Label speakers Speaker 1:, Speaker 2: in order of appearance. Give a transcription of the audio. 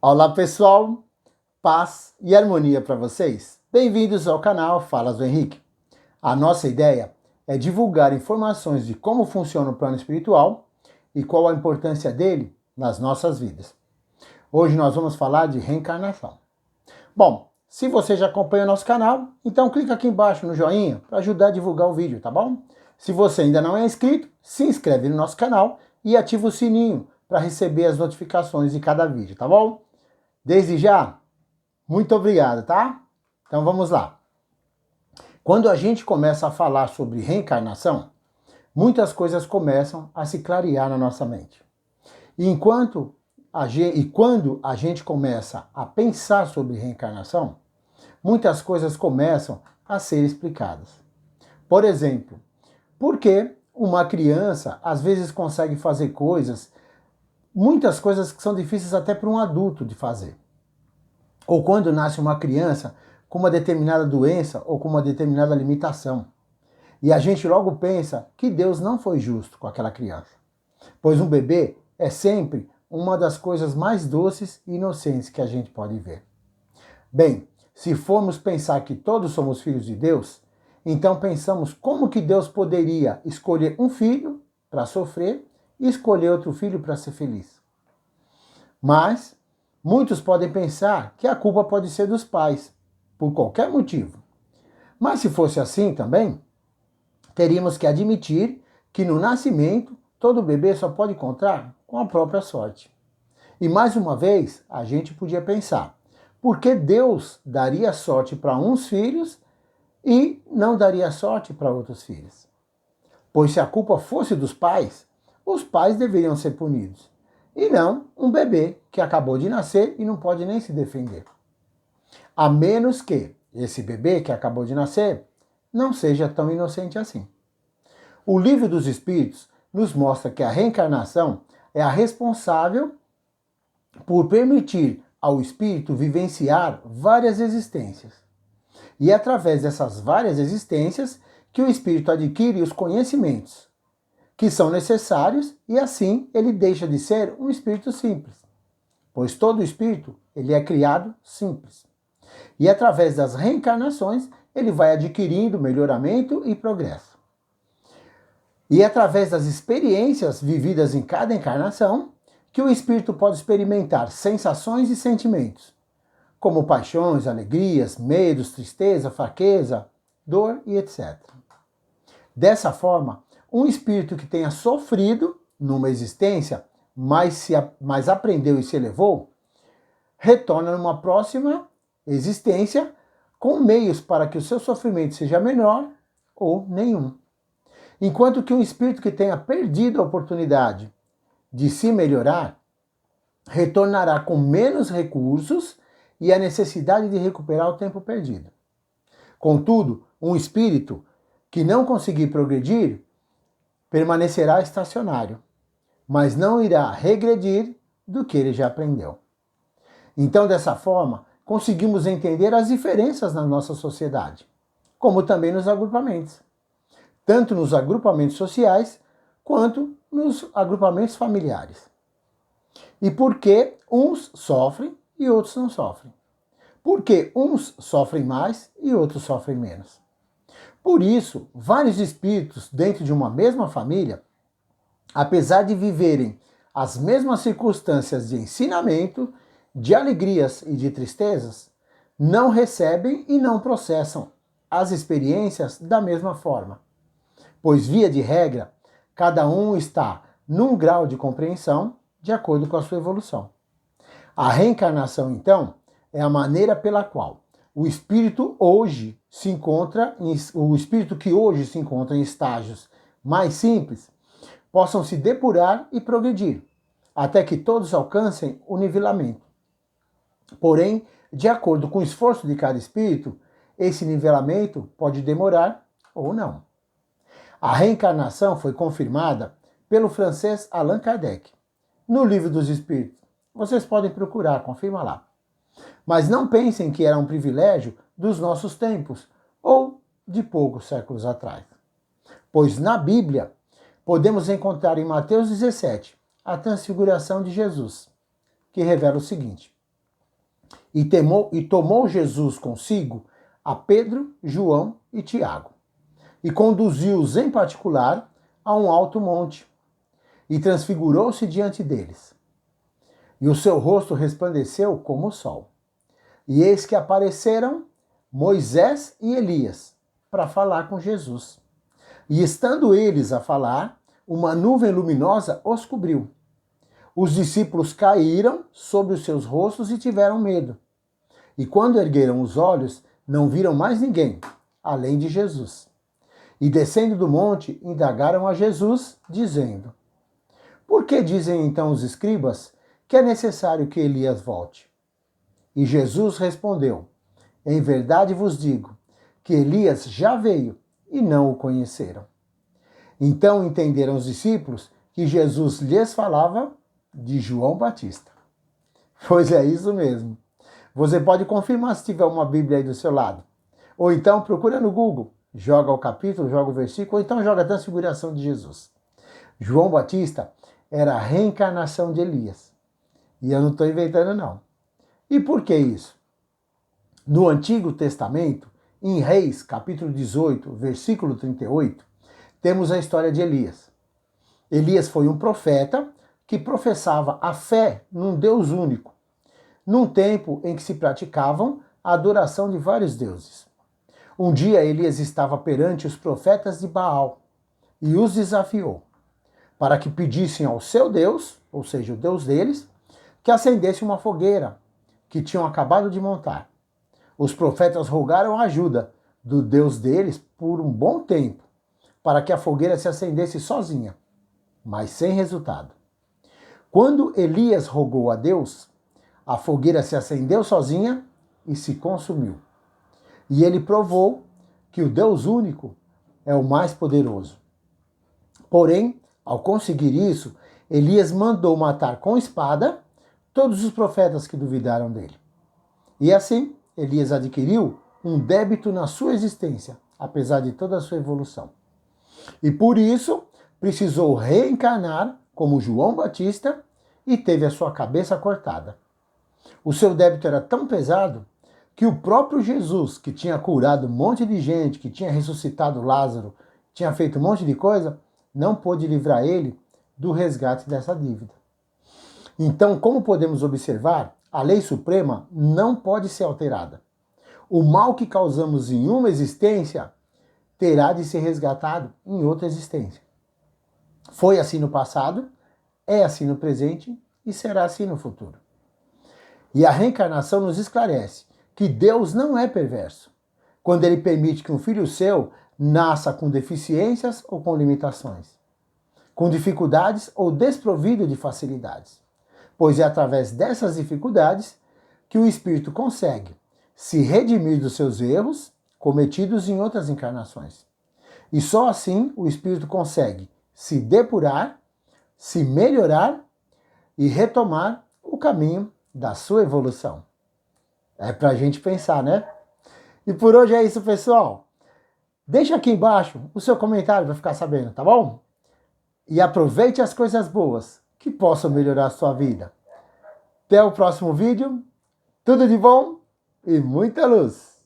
Speaker 1: Olá pessoal, paz e harmonia para vocês. Bem-vindos ao canal Falas do Henrique. A nossa ideia é divulgar informações de como funciona o plano espiritual e qual a importância dele nas nossas vidas. Hoje nós vamos falar de reencarnação. Bom, se você já acompanha o nosso canal, então clica aqui embaixo no joinha para ajudar a divulgar o vídeo, tá bom? Se você ainda não é inscrito, se inscreve no nosso canal e ativa o sininho para receber as notificações de cada vídeo, tá bom? Desde já, muito obrigado, tá? Então vamos lá. Quando a gente começa a falar sobre reencarnação, muitas coisas começam a se clarear na nossa mente. E quando a gente começa a pensar sobre reencarnação, muitas coisas começam a ser explicadas. Por exemplo, por que uma criança às vezes consegue fazer muitas coisas que são difíceis até para um adulto de fazer? Ou quando nasce uma criança com uma determinada doença ou com uma determinada limitação. E a gente logo pensa que Deus não foi justo com aquela criança. Pois um bebê é sempre uma das coisas mais doces e inocentes que a gente pode ver. Bem, se formos pensar que todos somos filhos de Deus, então pensamos como que Deus poderia escolher um filho para sofrer e escolher outro filho para ser feliz. Mas muitos podem pensar que a culpa pode ser dos pais, por qualquer motivo. Mas se fosse assim também, teríamos que admitir que no nascimento todo bebê só pode contar com a própria sorte. E mais uma vez, a gente podia pensar, por que Deus daria sorte para uns filhos e não daria sorte para outros filhos? Pois se a culpa fosse dos pais, os pais deveriam ser punidos. E não um bebê que acabou de nascer e não pode nem se defender. A menos que esse bebê que acabou de nascer não seja tão inocente assim. O Livro dos Espíritos nos mostra que a reencarnação é a responsável por permitir ao espírito vivenciar várias existências. E é através dessas várias existências que o espírito adquire os conhecimentos que são necessários e assim ele deixa de ser um espírito simples. Pois todo espírito ele é criado simples. E através das reencarnações, ele vai adquirindo melhoramento e progresso. E é através das experiências vividas em cada encarnação, que o espírito pode experimentar sensações e sentimentos, como paixões, alegrias, medos, tristeza, fraqueza, dor e etc. Dessa forma, um espírito que tenha sofrido numa existência, mas aprendeu e se elevou, retorna numa próxima existência com meios para que o seu sofrimento seja menor ou nenhum. Enquanto que um espírito que tenha perdido a oportunidade de se melhorar, retornará com menos recursos e a necessidade de recuperar o tempo perdido. Contudo, um espírito que não conseguir progredir permanecerá estacionário, mas não irá regredir do que ele já aprendeu. Então, dessa forma, conseguimos entender as diferenças na nossa sociedade, como também nos agrupamentos, tanto nos agrupamentos sociais quanto nos agrupamentos familiares. E por que uns sofrem e outros não sofrem? Por que uns sofrem mais e outros sofrem menos? Por isso, vários espíritos dentro de uma mesma família, apesar de viverem as mesmas circunstâncias de ensinamento, de alegrias e de tristezas, não recebem e não processam as experiências da mesma forma. Pois, via de regra, cada um está num grau de compreensão de acordo com a sua evolução. A reencarnação, então, é a maneira pela qual o espírito que hoje se encontra em estágios mais simples possam se depurar e progredir, até que todos alcancem o nivelamento. Porém, de acordo com o esforço de cada espírito, esse nivelamento pode demorar ou não. A reencarnação foi confirmada pelo francês Allan Kardec, no Livro dos Espíritos. Vocês podem procurar, confirma lá. Mas não pensem que era um privilégio dos nossos tempos ou de poucos séculos atrás. Pois na Bíblia podemos encontrar em Mateus 17 a transfiguração de Jesus, que revela o seguinte: e tomou Jesus consigo a Pedro, João e Tiago, e conduziu-os em particular a um alto monte, e transfigurou-se diante deles. E o seu rosto resplandeceu como o sol. E eis que apareceram Moisés e Elias para falar com Jesus. E estando eles a falar, uma nuvem luminosa os cobriu. Os discípulos caíram sobre os seus rostos e tiveram medo. E quando ergueram os olhos, não viram mais ninguém, além de Jesus. E descendo do monte, indagaram a Jesus, dizendo: Por que dizem então os escribas que é necessário que Elias volte? E Jesus respondeu: Em verdade vos digo, que Elias já veio e não o conheceram. Então entenderam os discípulos que Jesus lhes falava de João Batista. Pois é isso mesmo. Você pode confirmar se tiver uma Bíblia aí do seu lado. Ou então procura no Google, joga o capítulo, joga o versículo, ou então joga a transfiguração de Jesus. João Batista era a reencarnação de Elias. E eu não estou inventando não. E por que isso? No Antigo Testamento, em Reis, capítulo 18, versículo 38, temos a história de Elias. Elias foi um profeta que professava a fé num Deus único, num tempo em que se praticavam a adoração de vários deuses. Um dia Elias estava perante os profetas de Baal e os desafiou para que pedissem ao seu Deus, ou seja, o Deus deles, que acendesse uma fogueira que tinham acabado de montar. Os profetas rogaram a ajuda do Deus deles por um bom tempo, para que a fogueira se acendesse sozinha, mas sem resultado. Quando Elias rogou a Deus, a fogueira se acendeu sozinha e se consumiu. E ele provou que o Deus único é o mais poderoso. Porém, ao conseguir isso, Elias mandou matar com espada todos os profetas que duvidaram dele. E assim, Elias adquiriu um débito na sua existência, apesar de toda a sua evolução. E por isso, precisou reencarnar como João Batista e teve a sua cabeça cortada. O seu débito era tão pesado que o próprio Jesus, que tinha curado um monte de gente, que tinha ressuscitado Lázaro, tinha feito um monte de coisa, não pôde livrar ele do resgate dessa dívida. Então, como podemos observar, a lei suprema não pode ser alterada. O mal que causamos em uma existência terá de ser resgatado em outra existência. Foi assim no passado, é assim no presente e será assim no futuro. E a reencarnação nos esclarece que Deus não é perverso quando ele permite que um filho seu nasça com deficiências ou com limitações, com dificuldades ou desprovido de facilidades, pois é através dessas dificuldades que o espírito consegue se redimir dos seus erros cometidos em outras encarnações. E só assim o espírito consegue se depurar, se melhorar e retomar o caminho da sua evolução. É pra gente pensar, né? E por hoje é isso, pessoal. Deixa aqui embaixo o seu comentário para ficar sabendo, tá bom? E aproveite as coisas boas que possam melhorar a sua vida. Até o próximo vídeo. Tudo de bom e muita luz!